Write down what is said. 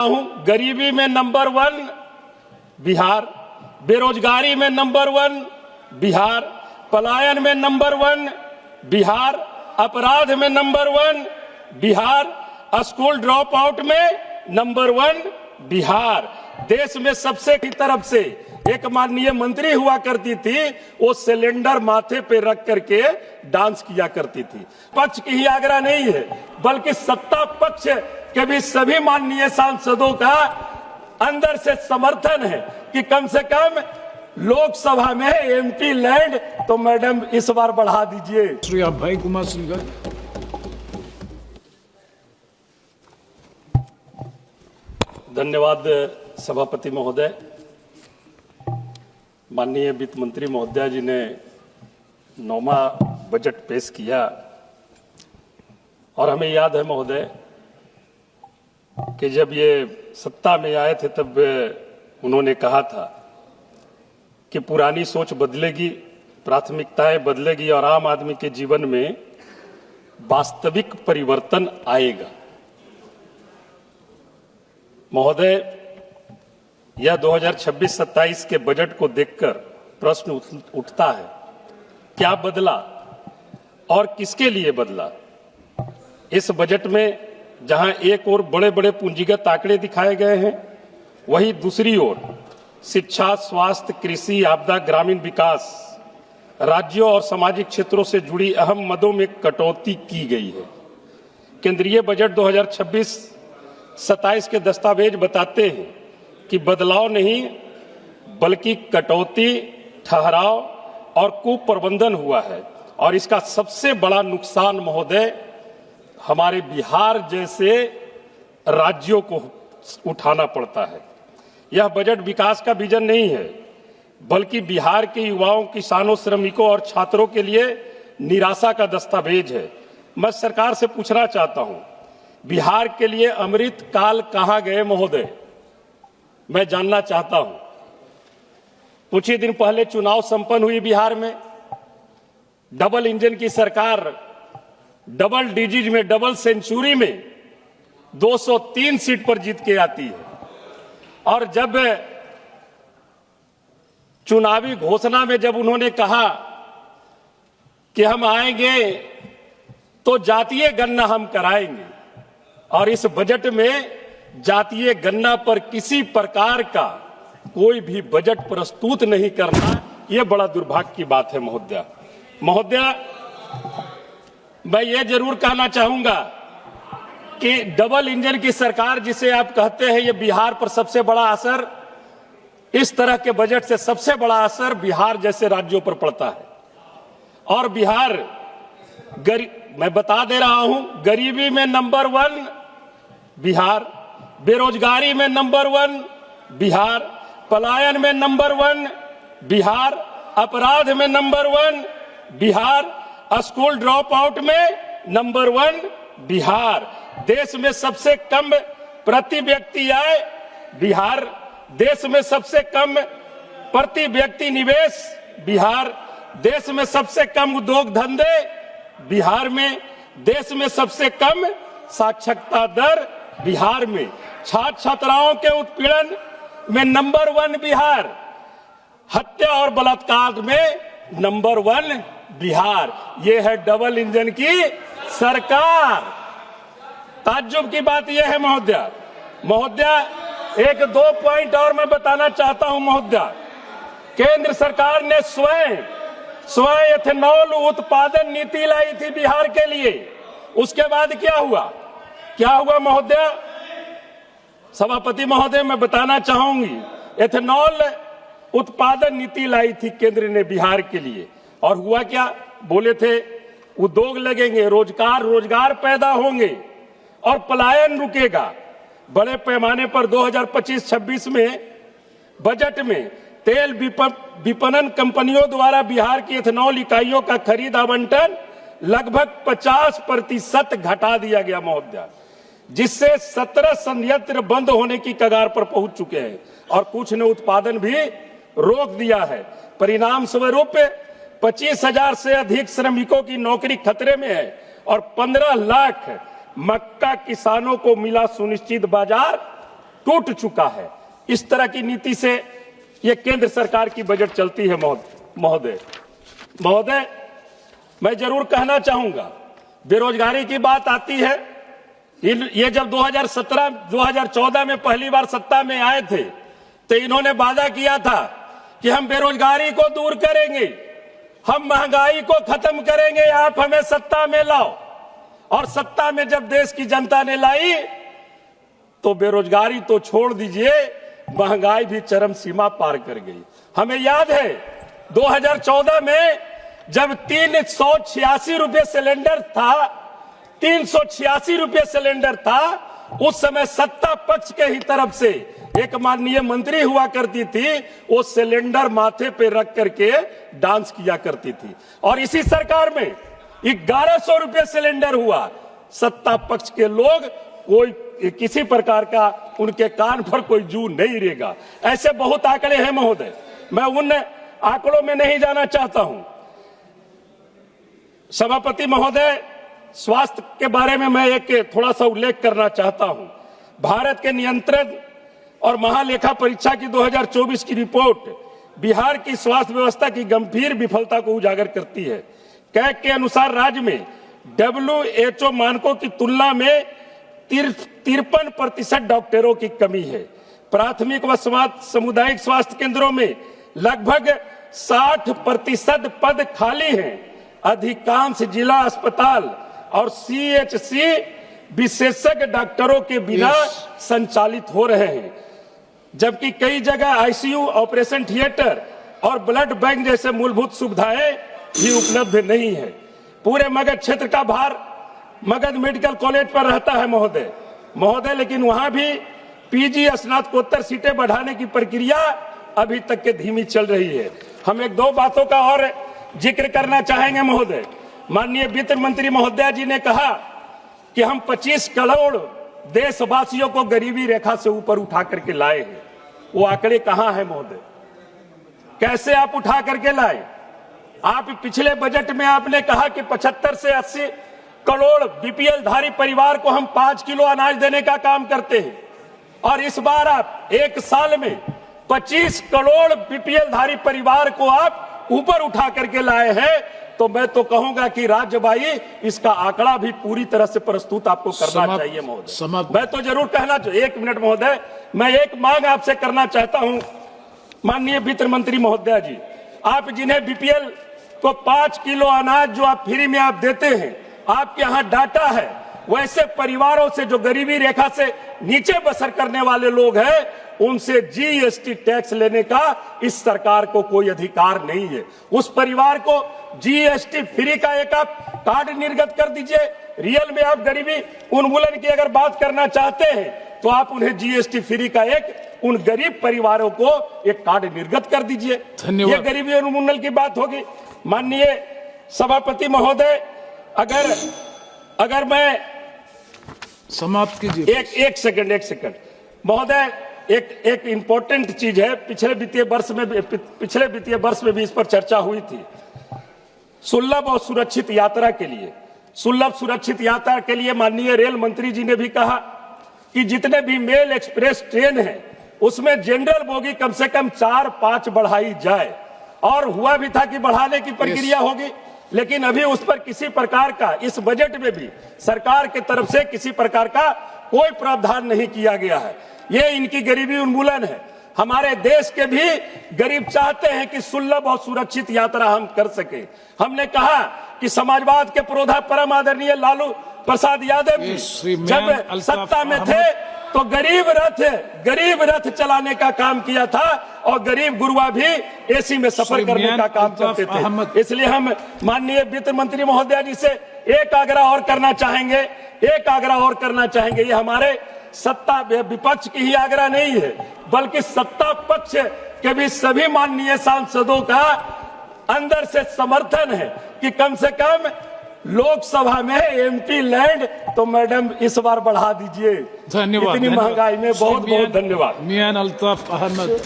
हूं, गरीबी में नंबर 1 बिहार, बेरोजगारी में नंबर 1 बिहार, पलायन में नंबर 1 बिहार, अपराध में number 1 Bihar, school drop out में नंबर 1 बिहार। देश में सबसे की तरफ से एक माननीय मंत्री हुआ करती थी, वो सिलेंडर माथे पे रख करके डांस किया करती थी। पक्ष की ही आग्रह नहीं है, बल्कि सत्ता पक्ष के भी सभी माननीय सांसदों का अंदर से समर्थन है कि कम से कम लोकसभा में एमपी लैंड तो मैडम इस बार बढ़ा दीजिए। श्री अभय कुमार सिंघल। धन्यवाद सभापति महोदय। माननीय वित्त मंत्री महोदय जी ने 9वां बजट पेश किया और हमें याद है महोदय कि जब ये सत्ता में आए थे तब उन्होंने कहा था कि पुरानी सोच बदलेगी, प्राथमिकताएं बदलेगी और आम आदमी के जीवन में वास्तविक परिवर्तन आएगा। महोदय, यह 2026-27 के बजट को देखकर प्रश्न उठता है, क्या बदला और किसके लिए बदला? इस बजट में जहां एक ओर बड़े बड़े पूंजीगत आंकड़े दिखाए गए हैं, वहीं दूसरी ओर शिक्षा, स्वास्थ्य, कृषि, आपदा, ग्रामीण विकास, राज्यों और सामाजिक क्षेत्रों से जुड़ी अहम मदों में कटौती की गई है। केंद्रीय बजट 2026-27 के दस्तावेज बताते हैं कि बदलाव नहीं बल्कि कटौती, ठहराव और कुप्रबंधन हुआ है और इसका सबसे बड़ा नुकसान महोदय हमारे बिहार जैसे राज्यों को उठाना पड़ता है। यह बजट विकास का विजन नहीं है, बल्कि बिहार के युवाओं, किसानों, श्रमिकों और छात्रों के लिए निराशा का दस्तावेज है। मैं सरकार से पूछना चाहता हूं, बिहार के लिए अमृत काल कहां गए महोदय? मैं जानना चाहता हूं। कुछ ही दिन पहले चुनाव संपन्न हुई बिहार में, डबल इंजन की सरकार डबल डिजिट में, डबल सेंचुरी में 203 सीट पर जीत के आती है और जब चुनावी घोषणा में जब उन्होंने कहा कि हम आएंगे तो जातीय गणना हम कराएंगे और इस बजट में जातीय गणना पर किसी प्रकार का कोई भी बजट प्रस्तुत नहीं करना, यह बड़ा दुर्भाग्य की बात है महोदय। मैं ये जरूर कहना चाहूंगा कि डबल इंजन की सरकार जिसे आप कहते हैं, ये बिहार पर सबसे बड़ा असर, इस तरह के बजट से सबसे बड़ा असर बिहार जैसे राज्यों पर पड़ता है। और बिहार मैं बता दे रहा हूं, गरीबी में नंबर 1 बिहार, बेरोजगारी में नंबर 1 बिहार, पलायन में नंबर 1 बिहार, अपराध में number 1 Bihar, school drop out में नंबर 1 बिहार। देश में सबसे कम प्रति व्यक्ति आय बिहार, देश में सबसे कम प्रति व्यक्ति निवेश बिहार, देश में सबसे कम उद्योग धंधे बिहार में, देश में सबसे कम साक्षरता दर बिहार में, छात्र छात्राओं के उत्पीड़न में नंबर 1 बिहार, हत्या और बलात्कार में नंबर 1 बिहार। ये है डबल इंजन की सरकार। ताज्जुब की बात यह है महोदय, एक 2 पॉइंट और मैं बताना चाहता हूं महोदय। केंद्र सरकार ने स्वयं एथेनॉल उत्पादन नीति लाई थी बिहार के लिए। उसके बाद क्या हुआ महोदय? सभापति महोदय, मैं बताना चाहूंगी, एथेनॉल उत्पादन नीति लाई थी केंद्र ने बिहार के लिए और हुआ क्या? बोले थे उद्योग लगेंगे, रोजगार पैदा होंगे और पलायन रुकेगा। बड़े पैमाने पर 2025-26 में बजट में तेल विपणन कंपनियों द्वारा बिहार की एथेनॉल इकाइयों का खरीद आवंटन लगभग 50% घटा दिया गया महोदय, जिससे 17 संयंत्र बंद होने की कगार पर पहुंच चुके हैं और कुछ ने उत्पादन भी रोक दिया है। परिणाम स्वरूप 25,000 से अधिक श्रमिकों की नौकरी खतरे में है और 15 लाख मक्का किसानों को मिला सुनिश्चित बाजार टूट चुका है। इस तरह की नीति से ये केंद्र सरकार की बजट चलती है। महोदय, मैं जरूर कहना चाहूंगा, बेरोजगारी की बात आती है। ये जब 2014 में पहली बार सत्ता में आए थे तो इन्होंने वादा किया था कि हम बेरोजगारी को दूर करेंगे, हम महंगाई को खत्म करेंगे, आप हमें सत्ता में लाओ। और सत्ता में जब देश की जनता ने लाई तो बेरोजगारी तो छोड़ दीजिए, महंगाई भी चरम सीमा पार कर गई। हमें याद है 2014 में जब 386 रुपये सिलेंडर था, 386 रुपये सिलेंडर था, उस समय सत्ता पक्ष के ही तरफ से एक माननीय मंत्री हुआ करती थी, वो सिलेंडर माथे पे रख करके डांस किया करती थी। और इसी सरकार में 1100 रुपये सिलेंडर हुआ। सत्ता पक्ष के लोग कोई किसी प्रकार का उनके कान पर कोई जू नहीं रहेगा। ऐसे बहुत आंकड़े हैं महोदय, मैं उन आंकड़ों में नहीं जाना चाहता हूं। सभापति महोदय, स्वास्थ्य के बारे में मैं एक थोड़ा सा उल्लेख करना चाहता हूं। भारत के नियंत्रण और महालेखा परीक्षा की 2024 की रिपोर्ट बिहार की स्वास्थ्य व्यवस्था की गंभीर विफलता को उजागर करती है। कैग के अनुसार राज्य में WHO मानकों की तुलना में 53% डॉक्टरों की कमी है। प्राथमिक व सामुदायिक स्वास्थ्य केंद्रों में लगभग 60% पद खाली हैं। अधिकांश जिला अस्पताल और CHC विशेषज्ञ डॉक्टरों के बिना संचालित हो रहे हैं, जबकि कई जगह ICU, ऑपरेशन थिएटर और ब्लड बैंक जैसे मूलभूत सुविधाएं भी उपलब्ध नहीं है। पूरे मगध क्षेत्र का भार मगध मेडिकल कॉलेज पर रहता है महोदय, लेकिन वहां भी PG स्नातकोत्तर सीटें बढ़ाने की प्रक्रिया अभी तक के धीमी चल रही है। हम एक दो बातों का और जिक्र करना चाहेंगे महोदय। माननीय वित्त मंत्री महोदया जी ने कहा कि हम 25 करोड़ देशवासियों को गरीबी रेखा से ऊपर उठा करके लाए हैं। वो आंकड़े कहां हैं महोदय? कैसे आप उठा करके लाए? आप पिछले बजट में आपने कहा कि 75 से 80 करोड़ BPL धारी परिवार को हम 5 किलो अनाज देने का काम करते हैं, और इस बार आप एक साल में 25 करोड़ BPL धारी परिवार को आप ऊपर उठा करके लाए हैं। तो मैं तो कहूंगा कि राज्यभाई, इसका आंकड़ा भी पूरी तरह से प्रस्तुत आपको करना चाहिए महोदय। मैं तो जरूर कहना चाहिए। 1 मिनट महोदय, मैं एक मांग आपसे करना चाहता हूं। माननीय वित्त मंत्री महोदया जी, आप जिन्हें BPL को 5 किलो अनाज जो आप फ्री में आप देते हैं, आपके यहां डाटा है, वैसे परिवारों से जो गरीबी रेखा से नीचे बसर करने वाले लोग हैं, उनसे GST टैक्स लेने का इस सरकार को कोई अधिकार नहीं है। उस परिवार को GST फ्री का एक आप कार्ड निर्गत कर दीजिए। रियल में आप गरीबी उन्मूलन की अगर बात करना चाहते हैं तो आप उन्हें GST फ्री का एक उन गरीब परिवारों को एक कार्ड निर्गत कर दीजिए। ये गरीबी उन्मूलन की बात होगी। माननीय सभापति महोदय, अगर मैं समाप्त कीजिए। एक सेकंड महोदय, एक इंपॉर्टेंट चीज है। पिछले वित्तीय वर्ष में भी इस पर चर्चा हुई थी। सुलभ और सुरक्षित यात्रा के लिए माननीय रेल मंत्री जी ने भी कहा कि जितने भी मेल एक्सप्रेस ट्रेन हैं उसमें जनरल बोगी कम से कम 4-5 बढ़ाई जाए। और हुआ भी था कि बढ़ाने की प्रक्रिया होगी, लेकिन अभी उस पर किसी प्रकार का इस बजट में भी सरकार की तरफ से किसी प्रकार का कोई प्रावधान नहीं किया गया है। ये इनकी गरीबी उन्मूलन है। हमारे देश के भी गरीब चाहते हैं कि सुलभ और सुरक्षित यात्रा हम कर सके। हमने कहा कि समाजवाद के पुरोधा परम आदरणीय लालू प्रसाद यादव जी जब सत्ता में थे तो गरीब रथ चलाने का काम किया था, और गरीब गुरुआ भी AC में सफर करने का काम करते थे। इसलिए हम माननीय वित्त मंत्री महोदया जी से एक आग्रह और करना चाहेंगे। ये हमारे सत्ता विपक्ष की ही आग्रह नहीं है, बल्कि सत्ता पक्ष के भी सभी माननीय सांसदों का अंदर से समर्थन है कि कम से कम लोकसभा में MP लैंड तो मैडम इस बार बढ़ा दीजिए। धन्यवाद। इतनी महंगाई में बहुत बहुत धन्यवाद। मियां अल्ताफ अहमद।